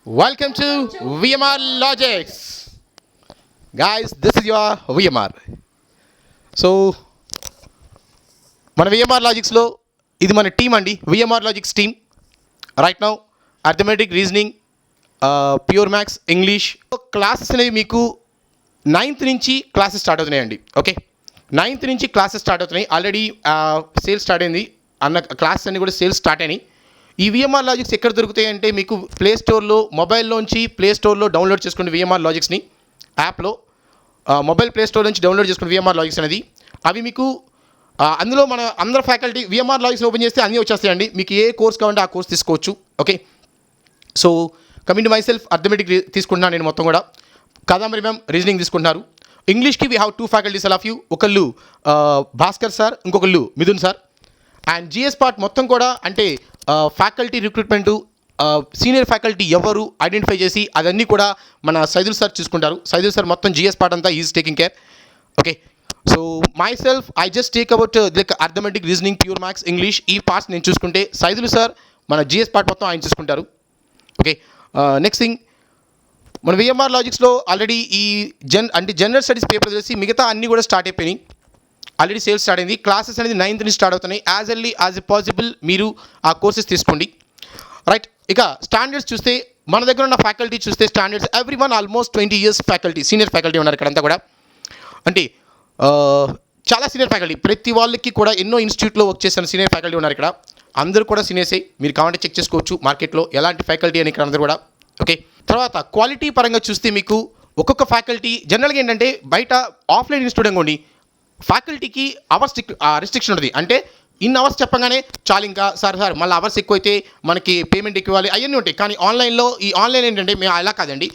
Welcome to VMR Logics. Guys, this is your VMR. So మన VMR లాజిక్స్లో ఇది మన team అండి, VMR logics team. Right now arithmetic, reasoning, pure maths, English classes అనేవి మీకు 9th నుంచి classes start అవుతున్నాయండి. Okay, 9th నుంచి classes start అవుతున్నాయి. ఆల్రెడీ సేల్స్ స్టార్ట్ అయింది అన్న క్లాసెస్ అన్నీ కూడా సేల్స్ స్టార్ట్ అయినాయి. ఈ విఎంఆర్ లాజిక్స్ ఎక్కడ దొరుకుతాయి అంటే మీకు ప్లే స్టోర్లో, మొబైల్లోంచి ప్లే స్టోర్లో డౌన్లోడ్ చేసుకోండి విఎంఆర్ లాజిక్స్ని. యాప్లో మొబైల్ ప్లే స్టోర్ నుంచి డౌన్లోడ్ చేసుకోండి విఎంఆర్ లాజిక్స్ అనేది. అవి మీకు అందులో మన అందరు ఫ్యాకల్టీ విఎంఆర్ లాజిక్స్ ఓపెన్ చేస్తే అన్నీ వచ్చేస్తాయండి. మీకు ఏ కోర్స్ కావాలంటే ఆ కోర్స్ తీసుకోవచ్చు. Okay, so coming to myself, arithmetic తీసుకుంటున్నాను నేను మొత్తం కూడా. కాదంబరి మ్యామ్ రీజనింగ్ తీసుకుంటున్నారు. ఇంగ్లీష్కి we have 2 faculties all of you. ఒకళ్ళు భాస్కర్ సార్, ఇంకొకళ్ళు Mithun sir. And GS part మొత్తం కూడా అంటే ఫ్యాకల్టీ రిక్రూట్మెంటు, సీనియర్ ఫ్యాకల్టీ ఎవరు ఐడెంటిఫై చేసి అదన్నీ కూడా మన సైదుల్ సార్ చూసుకుంటారు. సైదుల్ సార్ మొత్తం జిఎస్ పార్ట్ అంతా is taking care. Okay, so myself I just take about like arithmetic, reasoning, pure maths, English ఈ పార్ట్స్ నేను చూసుకుంటే సైదుల్ సార్ మన జిఎస్ పార్ట్ మొత్తం ఆయన చూసుకుంటారు. ఓకే, నెక్స్ట్ థింగ్, మన విఎంఆర్ లాజిక్స్లో ఆల్రెడీ ఈ జనరల్ స్టడీస్ పేపర్ చేసి మిగతా అన్నీ కూడా స్టార్ట్ అయిపోయినాయి. ఆల్రెడీ సేల్స్ స్టార్ట్ అయింది. క్లాసెస్ అనేది 9th నుంచి స్టార్ట్ అవుతున్నాయి. యాజ్ ఎర్లీ యాజ్ పాసిబుల్ మీరు ఆ కోర్సెస్ తీసుకోండి. రైట్, ఇక స్టాండర్డ్స్ చూస్తే మన దగ్గర ఉన్న ఫ్యాకల్టీ చూస్తే standards every one almost 20 years faculty, senior faculty ఉన్నారు ఇక్కడంతా కూడా. అంటే చాలా సీనియర్ ఫ్యాకల్టీ, ప్రతి వాళ్ళకి కూడా ఎన్నో ఇన్స్టిట్యూట్లో వర్క్ చేసిన సీనియర్ ఫ్యాకల్టీ ఉన్నారు ఇక్కడ. అందరూ కూడా సీనియర్సే, మీరు కావాలంటే చెక్ చేసుకోవచ్చు మార్కెట్లో ఎలాంటి ఫ్యాకల్టీ అని ఇక్కడ అందరూ కూడా. ఓకే, తర్వాత క్వాలిటీ పరంగా చూస్తే మీకు ఒక్కొక్క ఫ్యాకల్టీ జనరల్గా ఏంటంటే బయట ఆఫ్లైన్ ఇన్స్టిట్యూట్ అనుకోండి, ఫ్యాకల్టీకి అవర్స్ రిస్ట్రిక్షన్ ఉంటుంది. అంటే ఇన్ అవర్స్ చెప్పగానే చాలు, ఇంకా సార్ మళ్ళీ అవర్స్ ఎక్కువైతే మనకి పేమెంట్ ఎక్కువ ఇవ్వాలి అవన్నీ ఉంటాయి. కానీ ఆన్లైన్లో ఈ ఆన్లైన్ ఏంటంటే మేము అలా కాదండి,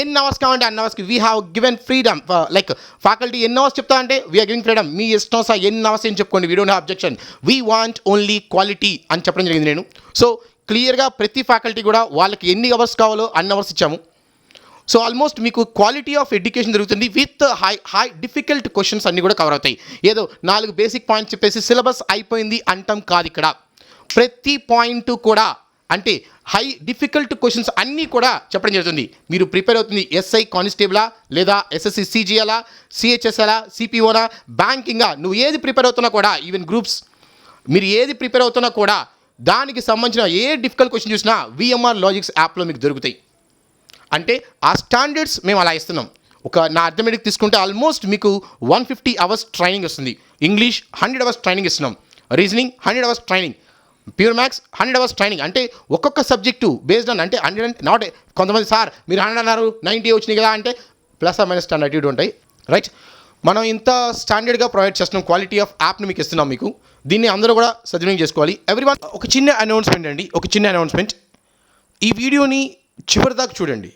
ఎన్ని అవర్స్ కావాలంటే అన్ని అవర్స్కి we have given freedom. Like faculty ఎన్ని అవర్స్ చెప్తా అంటే వీఆర్ గివింగ్ ఫ్రీడమ్, మీ ఇష్టం సార్ ఎన్ని అవర్స్ ఏం చెప్పుకోండి, we don't have objection, we want only quality అని చెప్పడం జరిగింది నేను. సో క్లియర్గా ప్రతి ఫ్యాకల్టీ కూడా వాళ్ళకి ఎన్ని అవర్స్ కావాలో అన్ని అవర్స్ ఇచ్చాము. సో ఆల్మోస్ట్ మీకు క్వాలిటీ ఆఫ్ ఎడ్యుకేషన్ జరుగుతుంది విత్ హై డిఫికల్ట్ క్వశ్చన్స్ అన్నీ కూడా కవర్ అవుతాయి. ఏదో 4 బేసిక్ పాయింట్స్ చెప్పేసి సిలబస్ అయిపోయింది అంటాం కాదు. ఇక్కడ ప్రతి పాయింట్ కూడా అంటే హై డిఫికల్ట్ క్వశ్చన్స్ అన్నీ కూడా చెప్పడం జరుగుతుంది. మీరు ప్రిపేర్ అవుతుంది ఎస్ఐ కానిస్టేబులా, లేదా ఎస్ఎస్సి సిజిఎలా, సిహెచ్ఎస్ఎలా, సిపిఓనా, బ్యాంకింగా, నువ్వు ఏది ప్రిపేర్ అవుతున్నా కూడా, ఈవెన్ గ్రూప్స్ మీరు ఏది ప్రిపేర్ అవుతున్నా కూడా దానికి సంబంధించిన ఏ డిఫికల్ట్ క్వశ్చన్ చూసినా విఎంఆర్ లాజిక్స్ యాప్లో మీకు దొరుకుతాయి. అంటే ఆ స్టాండర్డ్స్ మేము అలా ఇస్తున్నాం. నా అర్థమెటిక్ తీసుకుంటే ఆల్మోస్ట్ మీకు 150 hours ట్రైనింగ్ వస్తుంది. ఇంగ్లీష్ 100 hours ట్రైనింగ్ ఇస్తున్నాం. Reasoning 100 hours training. Pure maths 100 hours training. అంటే ఒక్కొక్క సబ్జెక్టు బేస్డ్ ఆన్ అంటే 100 నాట్ కొంతమంది సార్ మీరు 100 అన్నారు 90 వచ్చినాయి కదా అంటే ప్లస్ ఆర్ మైనస్ 10 అటు ఇటు ఉంటాయి. రైట్, మనం ఇంత స్టాండర్డ్గా ప్రొవైడ్ చేస్తున్నాం, క్వాలిటీ ఆఫ్ యాప్ని మీకు ఇస్తున్నాం. మీకు దీన్ని అందరూ కూడా సద్వినియోగం చేసుకోవాలి. ఎవ్రీవన్, ఒక చిన్న అనౌన్స్మెంట్ అండి, ఒక చిన్న అనౌన్స్మెంట్. ఈ వీడియోని చివరిదాకా చూడండి,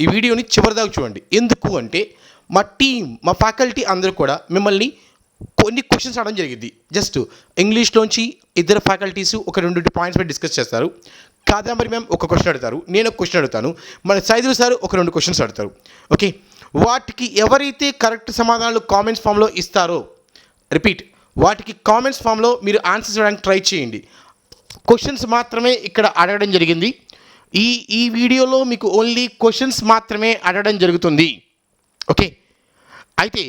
ఈ వీడియోని చివరిదాకా చూడండి. ఎందుకు అంటే మా టీం, మా ఫ్యాకల్టీ అందరూ కూడా మిమ్మల్ని కొన్ని క్వశ్చన్స్ అడగడం జరిగింది. జస్ట్ ఇంగ్లీష్లోంచి ఇద్దరు ఫ్యాకల్టీస్ ఒక 2 పాయింట్స్ పై డిస్కస్ చేస్తారు. కాదంబరి మ్యామ్ ఒక క్వశ్చన్ అడుగుతారు, నేను ఒక క్వశ్చన్ అడుగుతాను, మన సైదుల్ సార్ ఒక 2 క్వశ్చన్స్ అడుగుతారు. ఓకే, వాటికి ఎవరైతే కరెక్ట్ సమాధానాలు కామెంట్స్ ఫామ్లో ఇస్తారో, రిపీట్, వాటికి కామెంట్స్ ఫామ్లో మీరు ఆన్సర్స్ ఇవ్వడానికి ట్రై చేయండి. క్వశ్చన్స్ మాత్రమే ఇక్కడ అడగడం జరిగింది. ఈ వీడియోలో మీకు ఓన్లీ క్వశ్చన్స్ మాత్రమే అడగడం జరుగుతుంది. ఓకే, అయితే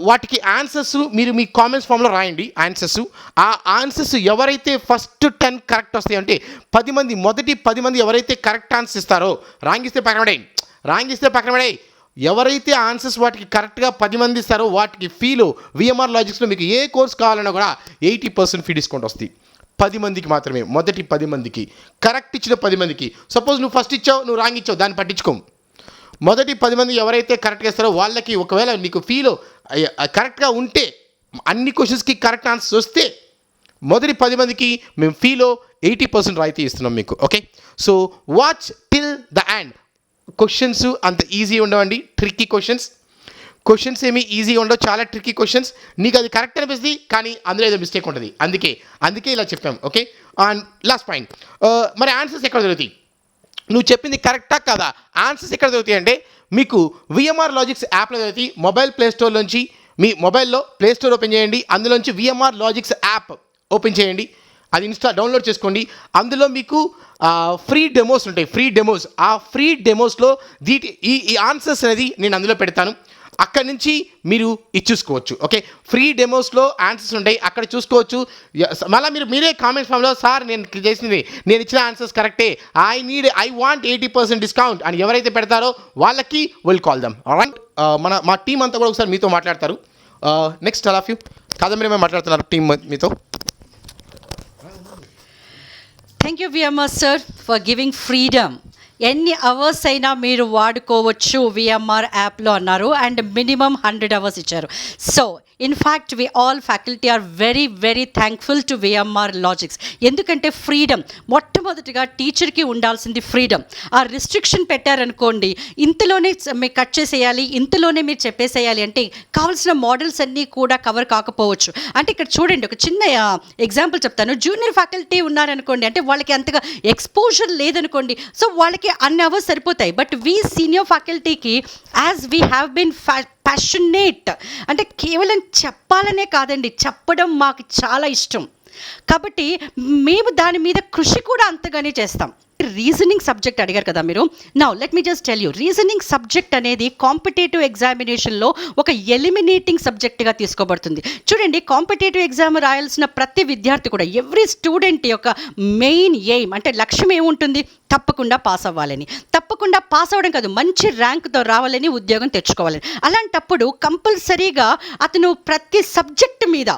వాటికి ఆన్సర్స్ మీరు మీ కామెంట్స్ ఫామ్లో రాయండి ఆన్సర్స్. ఆ ఆన్సర్స్ ఎవరైతే ఫస్ట్ 10 కరెక్ట్ వస్తాయి అంటే 10 మంది, మొదటి 10 మంది ఎవరైతే కరెక్ట్ ఆన్సర్స్ ఇస్తారో, రాంగిస్తే పక్కన పడే, ఎవరైతే ఆన్సర్స్ వాటికి కరెక్ట్గా 10 మంది ఇస్తారో వాటికి ఫీలో విఎంఆర్ లాజిక్స్లో మీకు ఏ కోర్స్ కావాలన్నా కూడా 80% ఫీ డిస్కౌంట్ వస్తుంది. 10 మందికి మాత్రమే, మొదటి 10 మందికి కరెక్ట్ ఇచ్చిన 10 మందికి. సపోజ్ నువ్వు ఫస్ట్ ఇచ్చావు, నువ్వు రాంగ్ ఇచ్చావు, దాన్ని పట్టించుకోం. మొదటి 10 మంది ఎవరైతే కరెక్ట్గా ఇస్తారో వాళ్ళకి, ఒకవేళ నీకు ఫీలో కరెక్ట్గా ఉంటే, అన్ని క్వశ్చన్స్కి కరెక్ట్ ఆన్సర్స్ వస్తే మొదటి 10 మందికి మేము ఫీలో 80% రాయితీ ఇస్తున్నాం మీకు. Okay, so watch till the end. Questions అంత ఈజీ ఉండవండి, ట్రిక్కీ క్వశ్చన్స్ ఏమి ఈజీగా ఉండవు, చాలా ట్రిక్కీ క్వశ్చన్స్. నీకు అది కరెక్ట్ అనిపిస్తుంది కానీ అందులో ఏదో మిస్టేక్ ఉంటుంది, అందుకే ఇలా చెప్పాం. ఓకే, అండ్ లాస్ట్ పాయింట్, మరి ఆన్సర్స్ ఎక్కడ దొరుకుతాయి? నువ్వు చెప్పింది కరెక్టా కాదా? ఆన్సర్స్ ఎక్కడ దొరుకుతాయి అంటే మీకు విఎంఆర్ లాజిక్స్ యాప్లో దొరుకుతాయి. మొబైల్ ప్లే స్టోర్లోంచి మీ మొబైల్లో ప్లే స్టోర్ ఓపెన్ చేయండి, అందులోంచి విఎంఆర్ లాజిక్స్ యాప్ ఓపెన్ చేయండి. అది డౌన్లోడ్ చేసుకోండి. అందులో మీకు ఫ్రీ డెమోస్ ఉంటాయి, ఫ్రీ డెమోస్. ఆ ఫ్రీ డెమోస్లో ఈ ఆన్సర్స్ అనేది నేను అందులో పెడతాను. అక్కడి నుంచి మీరు చూసుకోవచ్చు. ఓకే, ఫ్రీ డెమోస్లో ఆన్సర్స్ ఉంటాయి, అక్కడ చూసుకోవచ్చు. మళ్ళీ మీరే కామెంట్స్ ఫామ్లో సార్ నేను చేసింది, నేను ఇచ్చిన ఆన్సర్స్ కరెక్టే, ఐ వాంట్ 80% డిస్కౌంట్ అని ఎవరైతే పెడతారో వాళ్ళకి విల్ కాల్ దమ్. రైట్, మా టీం అంతా కూడా ఒకసారి మీతో మాట్లాడతారు. Next all of you, Kadambari మేము మాట్లాడుతున్నారు టీం మీతో. Thank you VMR sir for giving freedom. ఎన్ని అవర్స్ అయినా మీరు వాడుకోవచ్చు విఎంఆర్ యాప్లో అన్నారు, అండ్ మినిమం 100 అవర్స్ ఇచ్చారు. So in fact we all faculty are very very thankful to VMR Logix. ఎందుకంటే ఫ్రీడమ్, మొట్టమొదటిగా టీచర్కి ఉండాల్సింది ఫ్రీడమ్. ఆ రిస్ట్రిక్షన్ పెట్టారనుకోండి, ఇంతలోనే మీరు కట్ చేసేయాలి, ఇంతలోనే మీరు చెప్పేసేయాలి అంటే కావాల్సిన మోడల్స్ అన్నీ కూడా కవర్ కాకపోవచ్చు. అంటే ఇక్కడ చూడండి, ఒక చిన్న ఎగ్జాంపుల్ చెప్తాను. జూనియర్ ఫ్యాకల్టీ ఉన్నారనుకోండి, అంటే వాళ్ళకి అంతగా ఎక్స్పోజర్ లేదనుకోండి, సో వాళ్ళకి అన్ని అవర్స్ సరిపోతాయి. బట్ వీ సీనియర్ ఫ్యాకల్టీకి as we have been passionate, అంటే కేవలం చెప్పాలనే కాదండి, చెప్పడం మాకు చాలా ఇష్టం కాబట్టి మేము దాని మీద కృషి కూడా అంతగానే చేస్తాం. రీజనింగ్ సబ్జెక్ట్ అడిగారు కదా మీరు. Now let me just tell you, reasoning subject అనేది కాంపిటేటివ్ ఎగ్జామినేషన్లో ఒక ఎలిమినేటింగ్ సబ్జెక్ట్గా తీసుకోబడుతుంది. చూడండి, కాంపిటేటివ్ ఎగ్జామ్ రాయాల్సిన ప్రతి విద్యార్థి కూడా, ఎవ్రీ స్టూడెంట్ యొక్క మెయిన్ ఎయిమ్ అంటే లక్ష్యం ఏముంటుంది, తప్పకుండా పాస్ అవ్వాలని. తప్పకుండా పాస్ అవ్వడం కాదు, మంచి ర్యాంక్తో రావాలని, ఉద్యోగం తెచ్చుకోవాలని. అలాంటప్పుడు కంపల్సరీగా అతను ప్రతి సబ్జెక్ట్ మీద,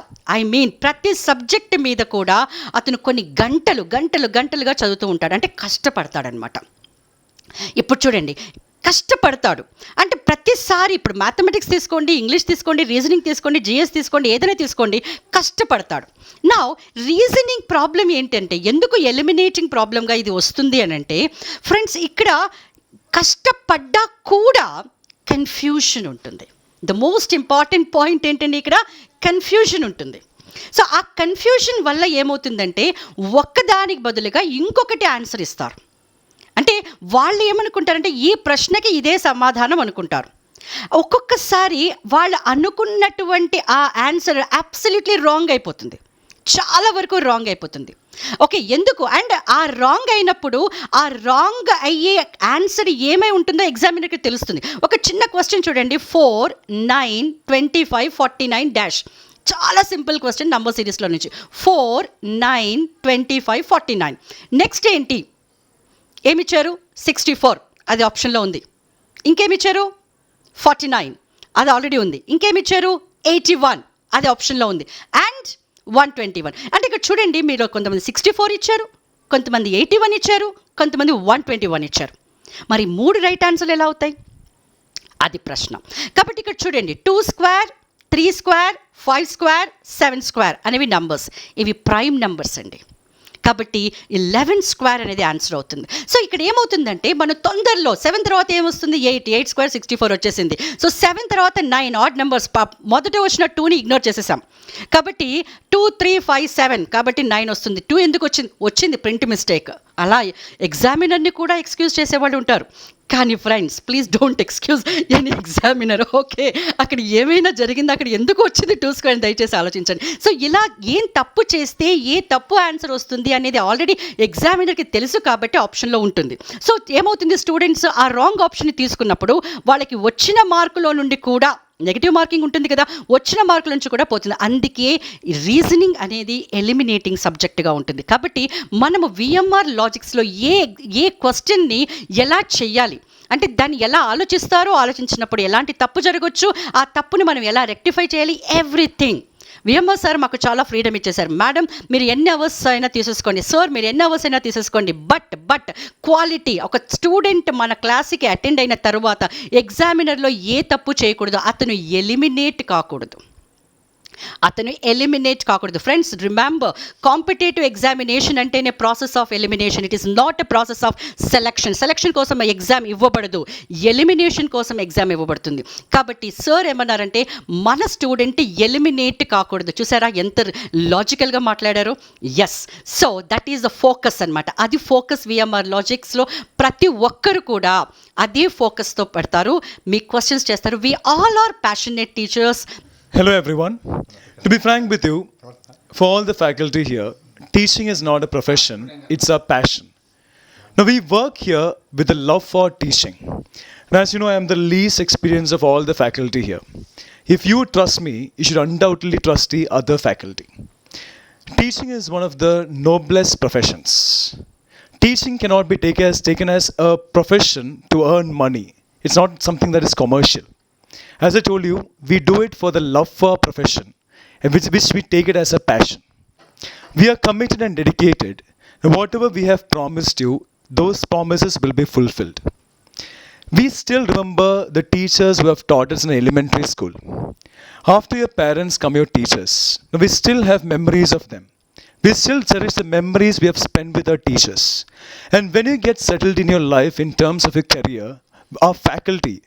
ప్రతి సబ్జెక్ట్ మీద కూడా అతను కొన్ని గంటలుగా చదువుతూ ఉంటాడు, అంటే కష్టపడతాడనమాట. ఇప్పుడు చూడండి, కష్టపడతాడు అంటే ప్రతిసారి, ఇప్పుడు మ్యాథమెటిక్స్ తీసుకోండి, ఇంగ్లీష్ తీసుకోండి, రీజనింగ్ తీసుకోండి, జిఎస్ తీసుకోండి, ఏదైనా తీసుకోండి, కష్టపడతాడు. నా రీజనింగ్ ప్రాబ్లం ఏంటంటే, ఎందుకు ఎలిమినేటింగ్ ప్రాబ్లంగా ఇది వస్తుంది అని అంటే ఫ్రెండ్స్, ఇక్కడ కష్టపడ్డా కూడా కన్ఫ్యూషన్ ఉంటుంది. ద మోస్ట్ ఇంపార్టెంట్ పాయింట్ ఏంటంటే ఇక్కడ కన్ఫ్యూషన్ ఉంటుంది. సో ఆ కన్ఫ్యూషన్ వల్ల ఏమవుతుందంటే ఒక్కదానికి బదులుగా ఇంకొకటి ఆన్సర్ ఇస్తారు. అంటే వాళ్ళు ఏమనుకుంటారంటే ఈ ప్రశ్నకి ఇదే సమాధానం అనుకుంటారు. ఒక్కొక్కసారి వాళ్ళు అనుకున్నటువంటి ఆ ఆన్సర్ అబ్సల్యూట్లీ రాంగ్ అయిపోతుంది, చాలా వరకు రాంగ్ అయిపోతుంది. ఓకే, ఎందుకు? అండ్ ఆ రాంగ్ అయినప్పుడు ఆ రాంగ్ అయ్యే ఆన్సర్ ఏమై ఉంటుందో ఎగ్జామినర్కి తెలుస్తుంది. ఒక చిన్న క్వశ్చన్ చూడండి, 4, 9, 25, 49 డాష్. చాలా సింపుల్ క్వశ్చన్ నంబర్ సిరీస్లో నుంచి. 4, 9, 25, 49. నెక్స్ట్ ఏంటి, ఏమిచ్చారు? 64, అది ఆప్షన్లో ఉంది. ఇంకేమిచ్చారు? 49, అది ఆల్రెడీ ఉంది. ఇంకేమిచ్చారు? 81, అది ఆప్షన్లో ఉంది. అండ్ 121. అంటే ఇక్కడ చూడండి, మీరు కొంతమంది 64 ఇచ్చారు, కొంతమంది 81 ఇచ్చారు, కొంతమంది 121 ఇచ్చారు. మరి 3 రైట్ ఆన్సర్లు ఎలా అవుతాయి? అది ప్రశ్న. కాబట్టి ఇక్కడ చూడండి, 2 స్క్వేర్, 3 స్క్వేర్, 5 స్క్వేర్, 7 స్క్వేర్ అనేవి నంబర్స్, ఇవి ప్రైమ్ నంబర్స్ అండి. కాబట్టి 11 స్క్వేర్ అనేది ఆన్సర్ అవుతుంది. సో ఇక్కడ ఏమవుతుందంటే మనం తొందరలో 7 తర్వాత ఏమొస్తుంది? 8 స్క్వేర్ 64 వచ్చేసింది. సో 7 తర్వాత 9 ఆడ్ నెంబర్స్, మొదట వచ్చిన 2ని ఇగ్నోర్ చేసేసాం. కాబట్టి 2, 3, 5, 7, కాబట్టి 9 వస్తుంది. 2 ఎందుకు వచ్చింది ప్రింట్ మిస్టేక్. అలా ఎగ్జామినర్ని కూడా ఎక్స్క్యూజ్ చేసేవాళ్ళు ఉంటారు. కానీ friends, please don't excuse any examiner. Okay, అక్కడ ఏమైనా జరిగింది, అక్కడ ఎందుకు వచ్చింది 2 స్క్వేర్ దయచేసి ఆలోచించండి. సో ఇలా ఏం తప్పు చేస్తే ఏ తప్పు ఆన్సర్ వస్తుంది అనేది ఆల్రెడీ ఎగ్జామినర్కి తెలుసు కాబట్టి ఆప్షన్లో ఉంటుంది. సో ఏమవుతుంది, స్టూడెంట్స్ ఆ రాంగ్ ఆప్షన్ని తీసుకున్నప్పుడు వాళ్ళకి వచ్చిన మార్కులో నుండి కూడా నెగిటివ్ మార్కింగ్ ఉంటుంది కదా, వచ్చిన మార్కుల నుంచి కూడా పోతుంది. అందుకే రీజనింగ్ అనేది ఎలిమినేటింగ్ సబ్జెక్టుగా ఉంటుంది. కాబట్టి మనము విఎంఆర్ లాజిక్స్లో ఏ క్వశ్చన్ని ఎలా చేయాలి అంటే దాన్ని ఎలా ఆలోచించినప్పుడు ఎలాంటి తప్పు జరగవచ్చు, ఆ తప్పుని మనం ఎలా రెక్టిఫై చేయాలి, ఎవ్రీథింగ్ విఎంఆర్ సార్ మాకు చాలా ఫ్రీడమ్ ఇచ్చేశారు. మేడం మీరు ఎన్ని అవర్స్ అయినా తీసేసుకోండి, సార్ మీరు ఎన్ని అవర్స్ అయినా తీసేసుకోండి, బట్ క్వాలిటీ. ఒక స్టూడెంట్ మన క్లాస్కి అటెండ్ అయిన తర్వాత ఎగ్జామినర్లో ఏ తప్పు చేయకూడదు, అతను ఎలిమినేట్ కాకూడదు. ఫ్రెండ్స్ రిమెంబర్, కాంపిటేటివ్ ఎగ్జామినేషన్ అంటేనే process of elimination. It is not a process of selection కోసం ఎగ్జామ్ ఇవ్వబడదు, ఎలిమినేషన్ కోసం ఎగ్జామ్ ఇవ్వబడుతుంది. కాబట్టి సార్ ఏమన్నారంటే మన స్టూడెంట్ ఎలిమినేట్ కాకూడదు. చూసారా ఎంత లాజికల్గా మాట్లాడారు. Yes, so that is the focus అనమాట. అది ఫోకస్ విఎంఆర్ లాజిక్స్లో ప్రతి ఒక్కరు కూడా అదే ఫోకస్తో పెడతారు, మీ క్వశ్చన్స్ చేస్తారు. We all are passionate teachers. Hello everyone. To be frank with you, for all the faculty here, teaching is not a profession, it's a passion. Now, we work here with a love for teaching. And as you know, I am the least experienced of all the faculty here. If you trust me, you should undoubtedly trust the other faculty. Teaching is one of the noblest professions. Teaching cannot be taken as a profession to earn money. It's not something that is commercial. As I told you, we do it for the love for our profession, and which we take it as a passion. We are committed and dedicated, and whatever we have promised you, those promises will be fulfilled. We still remember the teachers who have taught us in elementary school. After your parents come your teachers. Now we still have memories of them. We still cherish the memories we have spent with our teachers. And when you get settled in your life in terms of your career, our faculty,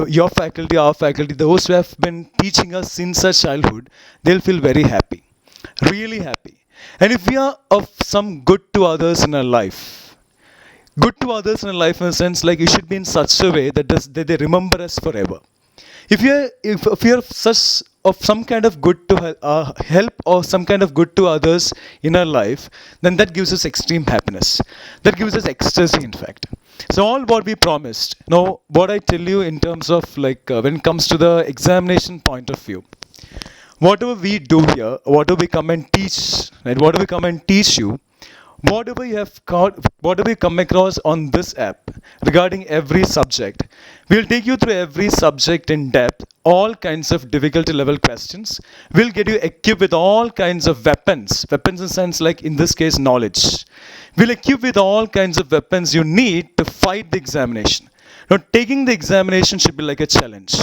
your faculty, our faculty, those who have been teaching us since our childhood, they'll feel very happy, really happy. And if we are of some good to others in our life, good to others in our life in a sense like you should be in such a way that they remember us forever. If you're such of some kind of good to help or some kind of good to others in our life, then that gives us extreme happiness. That gives us ecstasy, in fact. So all what we promised. Now, what I tell you in terms of like when it comes to the examination point of view, whatever we do here, whatever we come and teach, right? Whatever we come and teach you, whatever you come across on this app regarding every subject, we'll take you through every subject in depth, all kinds of difficulty level questions. We'll get you equipped with all kinds of weapons in the sense like in this case knowledge. We'll equip with all kinds of weapons you need to fight the examination. Now, taking the examination should be like a challenge.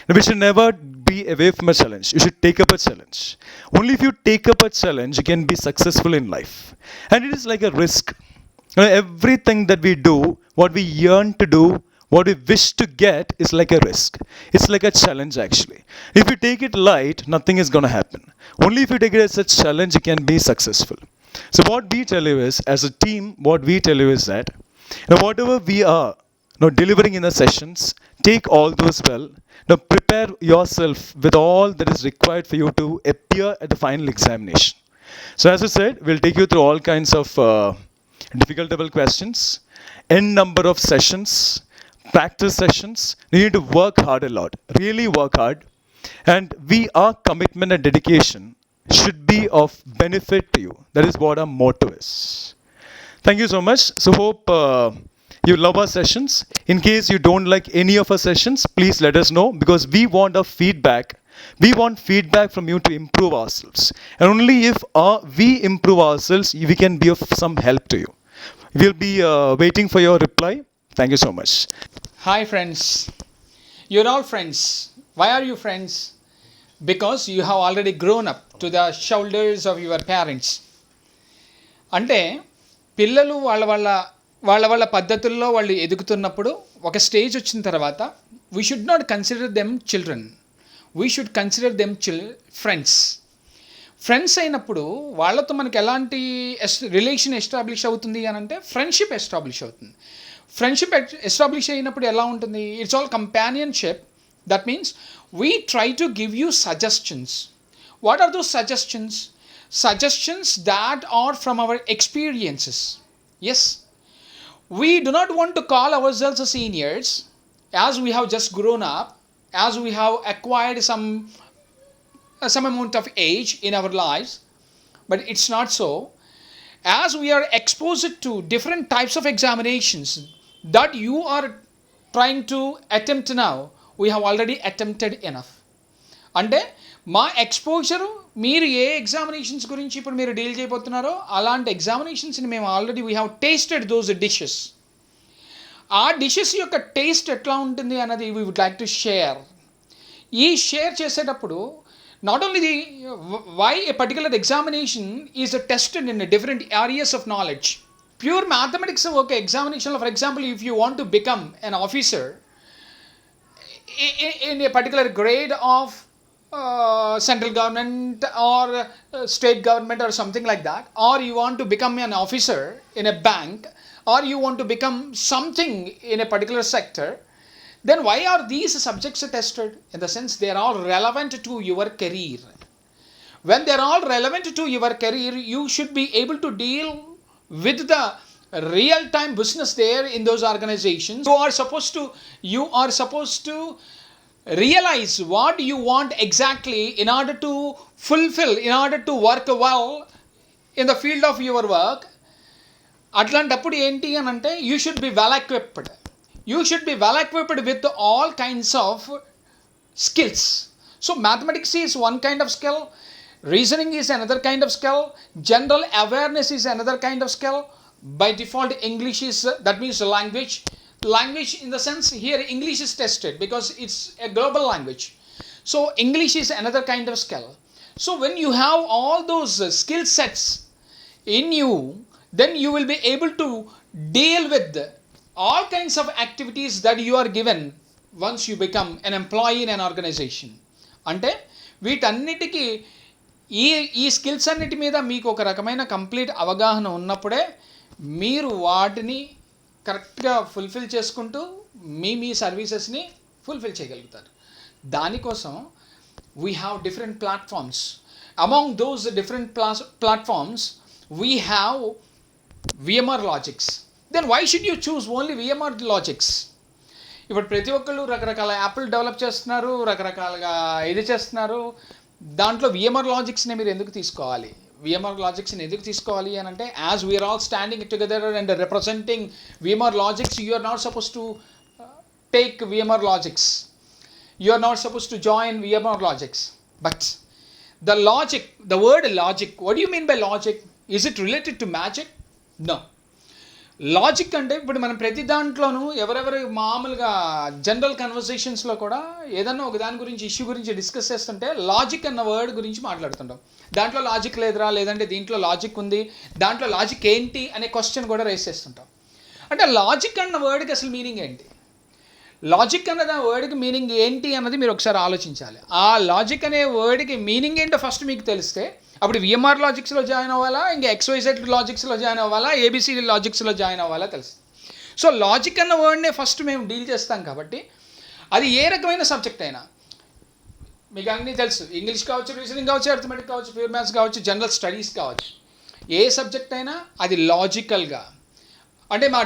We should never be away from a challenge. You should take up a challenge. Only if you take up a challenge, you can be successful in life. And it is like a risk. Everything that we do, what we yearn to do, what we wish to get is like a risk. It's like a challenge actually. If you take it light, nothing is going to happen. Only if you take it as a challenge, you can be successful. So what we tell you is, as a team, what we tell you is that, whatever we are delivering in the sessions, take all those well. Now prepare yourself with all that is required for you to appear at the final examination. So as I said, we'll take you through all kinds of difficult level questions, n number of sessions, practice sessions. You need to work hard a lot, really work hard. And our commitment and dedication should be of benefit to you. That is what our motto is. Thank you so much. So hope you love our sessions. In case you don't like any of our sessions, please let us know, because we want a feedback. We want feedback from you to improve ourselves. And only if we improve ourselves, we can be of some help to you. We'll be waiting for your reply. Thank you so much. Hi friends. You're all friends. Why are you friends? Because you have already grown up to the shoulders of your parents. అంటే పిల్లలు వాళ్ళ పద్ధతుల్లో వాళ్ళు ఎదుగుతున్నప్పుడు ఒక stage వచ్చిన తర్వాత we should not consider them children, we should consider them friends అయినప్పుడు వాళ్ళతో మనకి ఎలాంటి రిలేషన్ ఎస్టాబ్లిష్ అవుతుంది అని అంటే ఫ్రెండ్షిప్ ఎస్టాబ్లిష్ అవుతుంది. ఫ్రెండ్షిప్ ఎస్టాబ్లిష్ అయినప్పుడు ఎలా ఉంటుంది? It's all companionship. That means we try to give you suggestions. What are those suggestions? Suggestions that are from our experiences. Yes, we do not want to call ourselves as seniors as we have just grown up, as we have acquired some amount of age in our lives, but it's not so. As we are exposed to different types of examinations that you are trying to attempt now, we have already attempted enough. అంటే మా exposure మీరు ఏ examinations గురించి ఇప్పుడు మీరు deal చేయబోతున్నారో అలాంటి ఎగ్జామినేషన్స్ని మేము already we have tasted those dishes. ఆ డిషెస్ యొక్క టేస్ట్ ఎట్లా ఉంటుంది అన్నది we would like to share. ఈ షేర్ చేసేటప్పుడు not only the why a particular examination is tested in different areas of knowledge. Pure mathematics ఒక ఎగ్జామినేషన్లో, for example, if you want to become an officer in a particular grade of central government or state government or something like that, or you want to become an officer in a bank, or you want to become something in a particular sector, then why are these subjects tested? In the sense they are all relevant to your career. when they're all relevant to your career, you should be able to deal with the real time business there in those organizations. You are supposed to realize what you want exactly in order to fulfill, in order to work well in the field of your work. అట్లాంటప్పుడు ఏంటి అని అంటే you should be well equipped. You should be well equipped with all kinds of skills. So mathematics is one kind of skill, reasoning is another kind of skill, general awareness is another kind of skill. By default, English is, that means language. Language in the sense here English is tested because it's a global language. So English is another kind of skill. So when you have all those skill sets in you, then you will be able to deal with all kinds of activities that you are given once you become an employee in an organization. అంటే వీటన్నిటికీ ఈ skills అన్నిటి మీద మీకు ఒక రకమైన complete అవగాహన ఉన్నప్పుడే మీరు వాటిని కరెక్ట్గా ఫుల్ఫిల్ చేసుకుంటూ మీ సర్వీసెస్ని ఫుల్ఫిల్ చేయగలుగుతారు. దానికోసం we have different platforms. Among those different platforms we have VMR Logix. Then why should you choose only VMR Logix? ఇప్పుడు ప్రతి ఒక్కళ్ళు రకరకాల యాప్లు డెవలప్ చేస్తున్నారు, రకరకాలుగా ఇది చేస్తున్నారు. దాంట్లో VMR Logixని మీరు ఎందుకు తీసుకోవాలి? VMR Logixని ఎందుకు తీసుకోవాలి అని అంటే, as we are all standing together and representing VMR Logix, you are not suppose to take VMR Logix. You are not supposed to join VMR Logix. But the logic, the word logic, what do you mean by logic? Is it related to magic? No. Logic అంటే ఇప్పుడు మనం ప్రతి దాంట్లోనూ ఎవరెవరు మామూలుగా general కన్వర్సేషన్స్లో కూడా ఏదన్నా ఒక దాని గురించి ఇష్యూ గురించి డిస్కస్ చేస్తుంటే లాజిక్ అన్న వర్డ్ గురించి మాట్లాడుతుంటాం. దాంట్లో లాజిక్ లేదురా, లేదంటే దీంట్లో లాజిక్ ఉంది, దాంట్లో లాజిక్ ఏంటి అనే క్వశ్చన్ కూడా రైస్ చేస్తుంటాం. అంటే లాజిక్ అన్న వర్డ్కి అసలు మీనింగ్ ఏంటి? లాజిక్ అన్నది ఆ వర్డ్కి మీనింగ్ ఏంటి అన్నది మీరు ఒకసారి ఆలోచించాలి. ఆ లాజిక్ అనే వర్డ్కి మీనింగ్ ఏంటో ఫస్ట్ మీకు తెలిస్తే అప్పుడు VMR Logixలో జాయిన్ అవ్వాలా, ఇంకా XYZ Logixలో జాయిన్ అవ్వాలా, ABCD Logixలో జాయిన్ అవ్వాలా తెలుసు. సో లాజిక్ అన్న వర్డ్నే ఫస్ట్ మేము డీల్ చేస్తాం కాబట్టి అది ఏ రకమైన సబ్జెక్ట్ అయినా మీకు అన్నీ తెలుసు. ఇంగ్లీష్ కావచ్చు, రీజనింగ్ కావచ్చు, అర్థమెటిక్ కావచ్చు, ప్యూర్ మ్యాథ్స్ కావచ్చు, జనరల్ స్టడీస్ కావచ్చు, ఏ సబ్జెక్ట్ అయినా అది లాజికల్గా. అంటే మా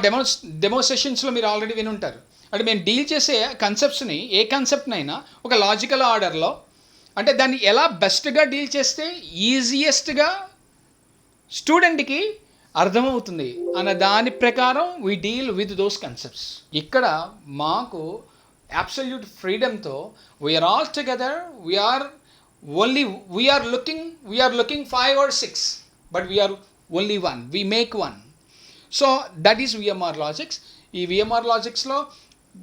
డెమో సెషన్స్లో మీరు ఆల్రెడీ వినుంటారు. అంటే మేము డీల్ చేసే కన్సెప్ట్స్ని, ఏ కన్సెప్ట్నైనా ఒక లాజికల్ ఆర్డర్లో, అంటే దాన్ని ఎలా బెస్ట్గా డీల్ చేస్తే ఈజియెస్ట్గా స్టూడెంట్కి అర్థమవుతుంది అన్న దాని ప్రకారం we deal with those concepts. ఇక్కడ మాకు అబ్సల్యూట్ ఫ్రీడమ్తో we are all together, we are looking 5 or 6, but we are only one, we make one. So that is VMR Logix. ఈ VMR Logixలో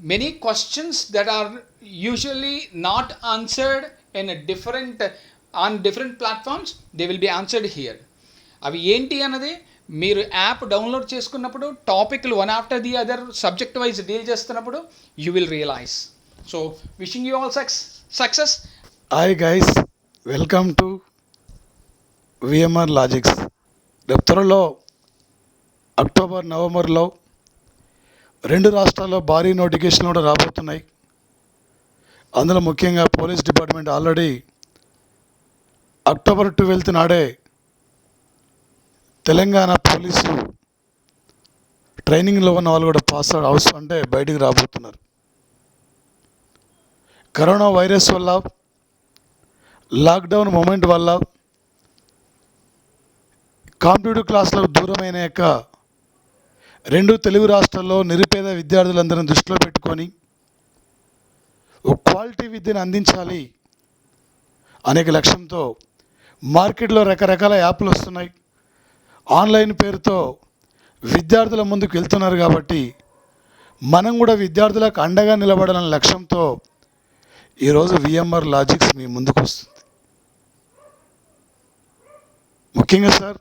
many questions that are usually not answered on different platforms, they will be answered here. అవి ఏంటి అన్నది మీరు app download చేసుకున్నప్పుడు టాపిక్లు one after the other subject wise deal చేస్తున్నప్పుడు you will realise. So wishing you all success. Hi guys, welcome to VMR Logix. రేపు త్వరలో October, నవంబర్లో 2 రాష్ట్రాల్లో భారీ నోటిఫికేషన్లు కూడా రాబోతున్నాయి. అందులో ముఖ్యంగా పోలీస్ డిపార్ట్మెంట్ ఆల్రెడీ అక్టోబర్ 12 నాడే తెలంగాణ పోలీసు ట్రైనింగ్లో ఉన్న వాళ్ళు కూడా పాస్ హౌస్ అంటే బయటికి రాబోతున్నారు. కరోనా వైరస్ వల్ల, లాక్డౌన్ మూమెంట్ వల్ల కాంపిటేటివ్ క్లాసులకు దూరమైనాక 2 తెలుగు రాష్ట్రాల్లో నిరుపేద విద్యార్థులందరినీ దృష్టిలో పెట్టుకొని ఒక క్వాలిటీ విద్యను అందించాలి అనేక లక్ష్యంతో మార్కెట్లో రకరకాల యాప్లు వస్తున్నాయి. ఆన్లైన్ పేరుతో విద్యార్థుల ముందుకు వెళ్తున్నారు. కాబట్టి మనం కూడా విద్యార్థులకు అండగా నిలబడాలనే లక్ష్యంతో ఈరోజు VMR Logix మీ ముందుకు వస్తుంది. ముఖ్యంగా సార్,